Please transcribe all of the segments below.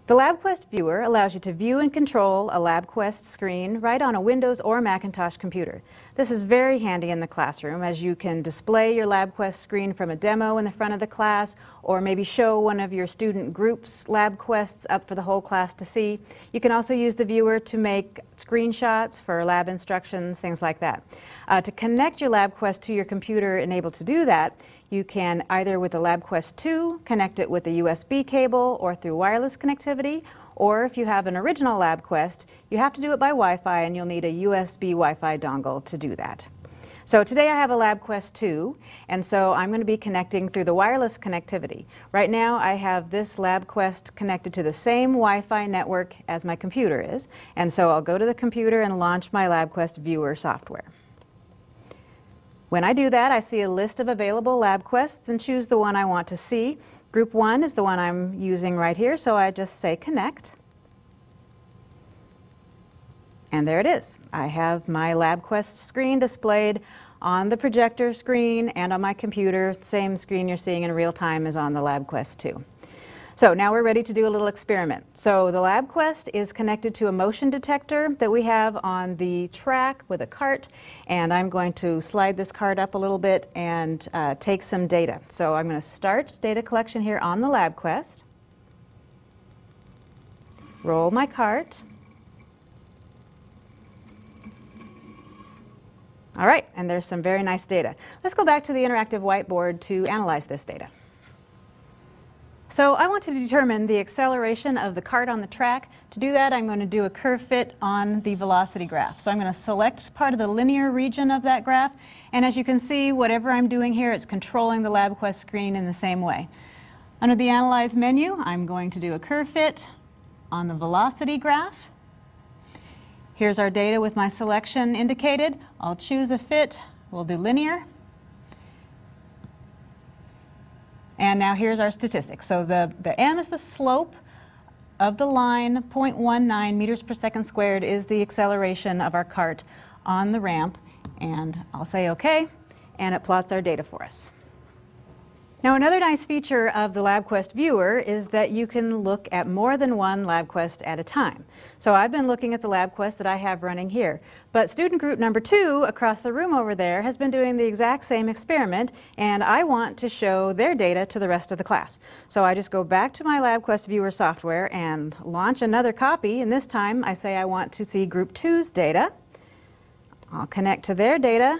The LabQuest viewer allows you to view and control a LabQuest screen right on a Windows or Macintosh computer. This is very handy in the classroom, as you can display your LabQuest screen from a demo in the front of the class, or maybe show one of your student group's LabQuests up for the whole class to see. You can also use the viewer to make screenshots for lab instructions, things like that. To connect your LabQuest to your computer and able to do that, you can either with the LabQuest2 connect it with a USB cable or through wireless connectivity, or if you have an original LabQuest, you have to do it by Wi-Fi and you'll need a USB Wi-Fi dongle to do that. So today I have a LabQuest2, and so I'm going to be connecting through the wireless connectivity. Right now I have this LabQuest connected to the same Wi-Fi network as my computer is, and so I'll go to the computer and launch my LabQuest viewer software. When I do that, I see a list of available LabQuests and choose the one I want to see. Group 1 is the one I'm using right here, so I just say connect. And there it is. I have my LabQuest screen displayed on the projector screen and on my computer. Same screen you're seeing in real time as on the LabQuest2. So now we're ready to do a little experiment. So the LabQuest is connected to a motion detector that we have on the track with a cart, and I'm going to slide this cart up a little bit and take some data. So I'm going to start data collection here on the LabQuest, roll my cart. All right, and there's some very nice data. Let's go back to the interactive whiteboard to analyze this data. So I want to determine the acceleration of the cart on the track. To do that, I'm going to do a curve fit on the velocity graph. So I'm going to select part of the linear region of that graph, and as you can see, whatever I'm doing here, it's controlling the LabQuest screen in the same way. Under the Analyze menu, I'm going to do a curve fit on the velocity graph. Here's our data with my selection indicated. I'll choose a fit. We'll do linear. And now here's our statistics. So the m is the slope of the line, 0.19 meters per second squared is the acceleration of our cart on the ramp. And I'll say OK, and it plots our data for us. Now another nice feature of the LabQuest viewer is that you can look at more than one LabQuest at a time. So I've been looking at the LabQuest that I have running here, but student group number 2 across the room over there has been doing the exact same experiment, and I want to show their data to the rest of the class. So I just go back to my LabQuest viewer software and launch another copy, and this time I say I want to see group 2's data. I'll connect to their data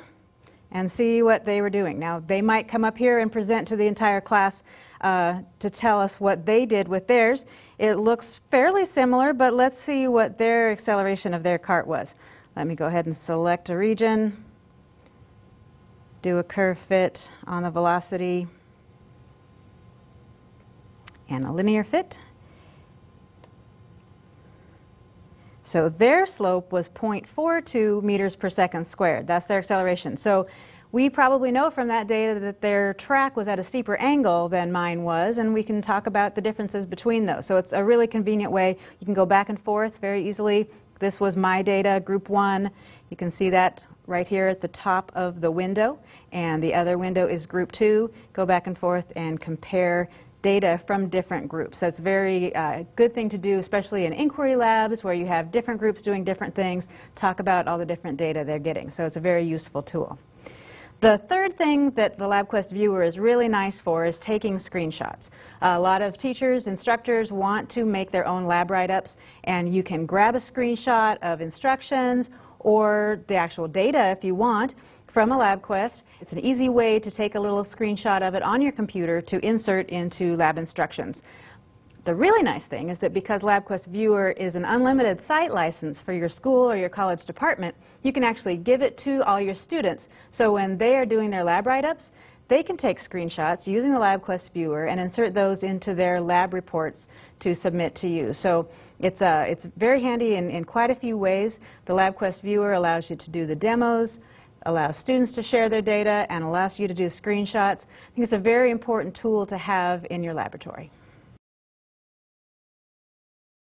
and see what they were doing. Now, they might come up here and present to the entire class to tell us what they did with theirs. It looks fairly similar, but let's see what their acceleration of their cart was. Let me go ahead and select a region, do a curve fit on the velocity, and a linear fit. So their slope was 0.42 meters per second squared. That's their acceleration. So we probably know from that data that their track was at a steeper angle than mine was, and we can talk about the differences between those. So it's a really convenient way. You can go back and forth very easily. This was my data, group 1. You can see that right here at the top of the window, and the other window is group 2. Go back and forth and compare data from different groups. That's a very good thing to do, especially in inquiry labs where you have different groups doing different things, talk about all the different data they're getting. So it's a very useful tool. The third thing that the LabQuest viewer is really nice for is taking screenshots. A lot of teachers, instructors want to make their own lab write-ups, and you can grab a screenshot of instructions or the actual data if you want from a LabQuest. It's an easy way to take a little screenshot of it on your computer to insert into lab instructions. The really nice thing is that because LabQuest Viewer is an unlimited site license for your school or your college department, you can actually give it to all your students. So when they are doing their lab write-ups, they can take screenshots using the LabQuest Viewer and insert those into their lab reports to submit to you. So it's very handy in quite a few ways. The LabQuest Viewer allows you to do the demos, allows students to share their data, and allows you to do screenshots. I think it's a very important tool to have in your laboratory.